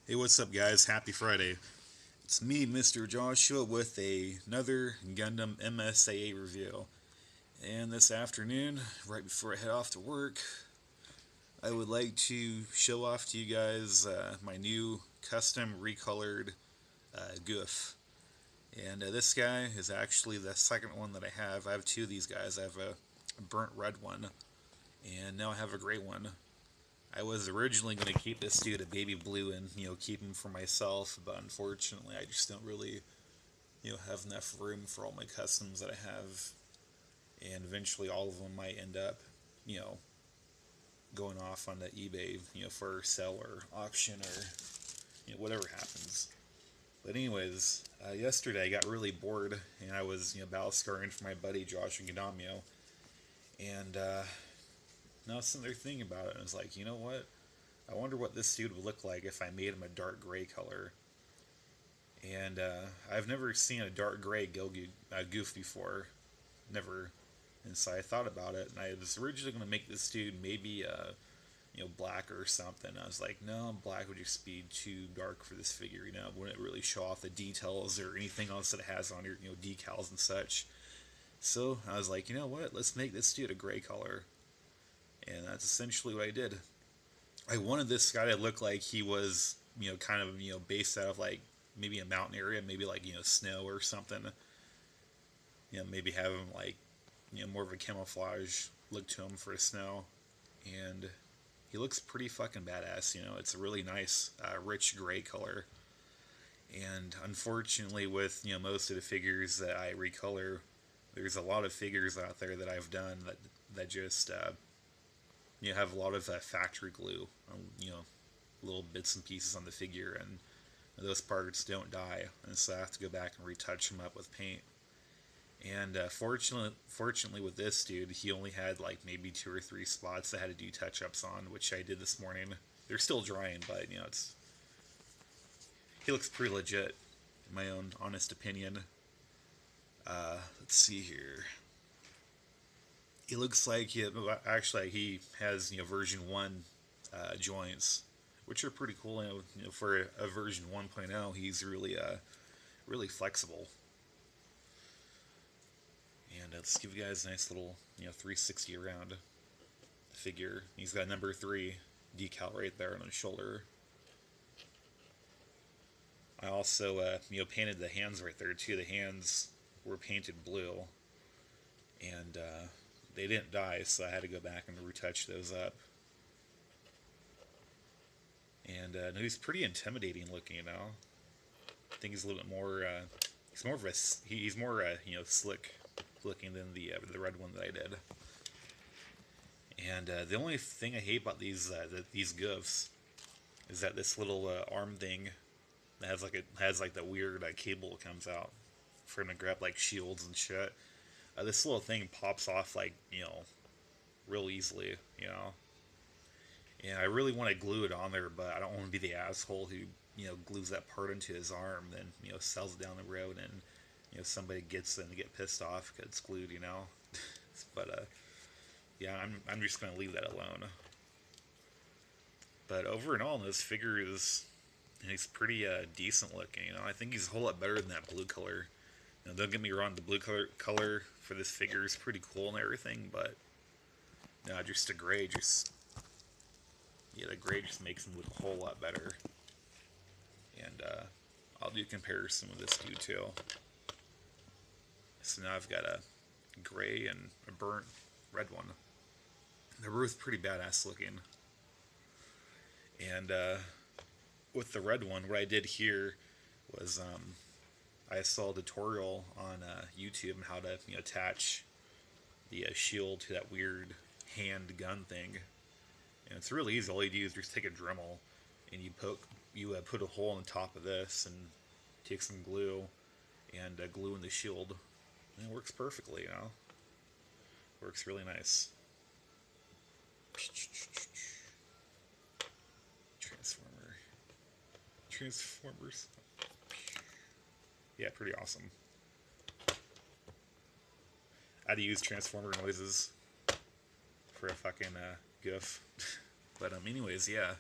Hey, what's up, guys? Happy Friday. It's me, Mr. Joshua, with another Gundam msia review. And this afternoon, right before I head off to work, I would like to show off to you guys my new custom recolored gouf. And this guy is actually the second one that I have. I have two of these guys. I have a burnt red one, and now I have a gray one. I was originally going to keep this dude a baby blue and keep him for myself, but unfortunately, I just don't really have enough room for all my customs that I have, and eventually all of them might end up you know going off on the eBay for sale or auction or whatever happens. But anyways, yesterday I got really bored and I was battle scarring for my buddy Josh and Gundam, and now I was sitting there thinking about it and I was like, you know what? I wonder what this dude would look like if I made him a dark gray color. And I've never seen a dark gray gouf before, never. And so I thought about it, and I was originally going to make this dude maybe black or something. I was like, no, black would just be too dark for this figure. It wouldn't really show off the details or anything else that it has on your decals and such. So I was like, you know what? Let's make this dude a gray color, and that's essentially what I did. I wanted this guy to look like he was, kind of, based out of like maybe a mountain area, maybe like, snow or something. Maybe have him like, more of a camouflage look to him for the snow. And he looks pretty fucking badass, It's a really nice, rich gray color. And unfortunately, with, most of the figures that I recolor, there's a lot of figures out there that I've done that just, have a lot of factory glue, little bits and pieces on the figure, and those parts don't die, and so I have to go back and retouch them up with paint. And fortunately, with this dude, he only had like maybe two or three spots that I had to do touch-ups on, which I did this morning. They're still drying, but it's he looks pretty legit, in my own honest opinion. Let's see here. He looks like actually he has version one joints, which are pretty cool. For a version 1.0, he's really flexible. And let's give you guys a nice little 360 around the figure. He's got number 3 decal right there on his shoulder. I also painted the hands right there too. The hands were painted blue, and they didn't dye, so I had to go back and retouch those up. And he's pretty intimidating looking, I think he's a little bit more. He's more of a he's more slick looking than the red one that I did. And the only thing I hate about these goufs is that this little arm thing that has like that weird cable that comes out for him to grab like shields and shit. This little thing pops off like real easily, And I really want to glue it on there, but I don't want to be the asshole who glues that part into his arm, then sells it down the road, and somebody gets it and they get pissed off because it's glued, But yeah, I'm just gonna leave that alone. But over and all, this figure he's pretty decent looking. I think he's a whole lot better than that blue color. Don't get me wrong, the blue color for this figure is pretty cool and everything, but no, just the gray the gray just makes him look a whole lot better. And I'll do a comparison with this dude too. So now I've got a gray and a burnt red one. They're both pretty badass looking. And with the red one, what I did here was I saw a tutorial on YouTube on how to attach the shield to that weird hand gun thing. And it's really easy. All you do is just take a Dremel and you put a hole in the top of this and take some glue and glue in the shield. And it works perfectly, Works really nice. Transformers. Yeah, pretty awesome. I had to use transformer noises for a fucking gouf. But anyways, yeah.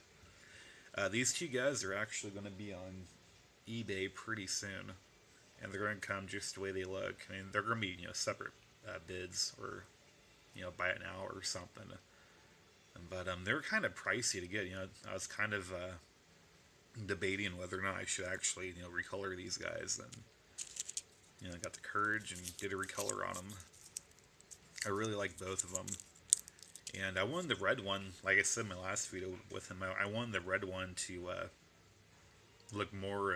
These two guys are actually going to be on eBay pretty soon, and they're going to come just the way they look. I mean, they're going to be separate bids, or buy it now or something. But they're kind of pricey to get. I was kind of debating whether or not I should actually recolor these guys, and I got the courage and did a recolor on them. I really like both of them. And I wanted the red one, like I said in my last video with him, I wanted the red one to look more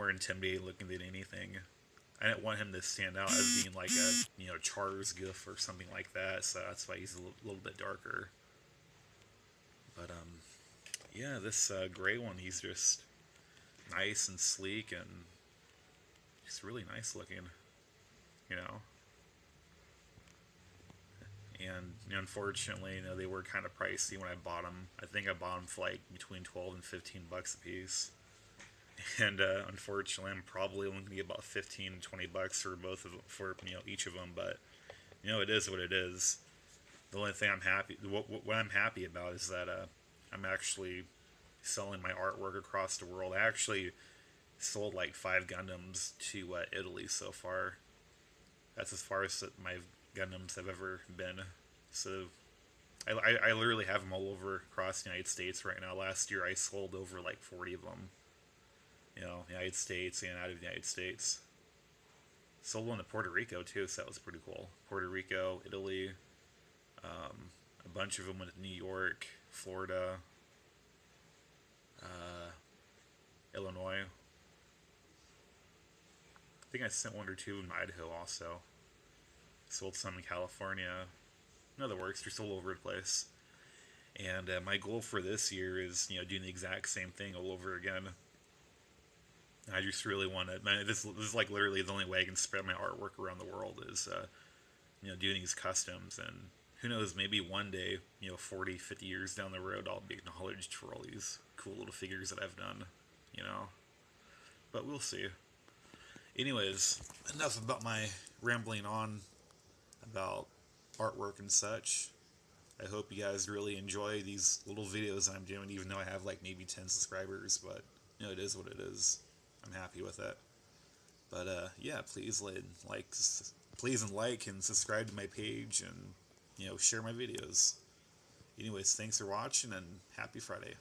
intimidating looking than anything. I didn't want him to stand out as being like a Char's gouf or something like that, so that's why he's a little bit darker. But yeah, this gray one, he's just nice and sleek and just really nice looking, you know. And unfortunately, they were kind of pricey when I bought them. I think I bought them for like between 12 and 15 bucks a piece. And unfortunately, I'm probably only gonna get about 15 to 20 bucks for both of them, for each of them. But it is what it is. The only thing what I'm happy about is that I'm actually selling my artwork across the world. I actually sold like 5 Gundams to Italy so far. That's as far as my Gundams have ever been. So I literally have them all over across the United States right now. Last year I sold over like 40 of them. United States and out of the United States. Sold one to Puerto Rico too, so that was pretty cool. Puerto Rico, Italy, a bunch of them went to New York, Florida, Illinois. I think I sent one or two in Idaho also. Sold some in California. In other words, they're all over the place. And my goal for this year is, doing the exact same thing all over again. I just really want to. This is like literally the only way I can spread my artwork around the world is, doing these customs. And who knows, maybe one day, 40, 50 years down the road, I'll be acknowledged for all these cool little figures that I've done, But we'll see. Anyways, enough about my rambling on about artwork and such. I hope you guys really enjoy these little videos I'm doing, even though I have like maybe 10 subscribers, but it is what it is. I'm happy with it. But yeah, please like and subscribe to my page, and share my videos. Anyways, thanks for watching, and happy Friday.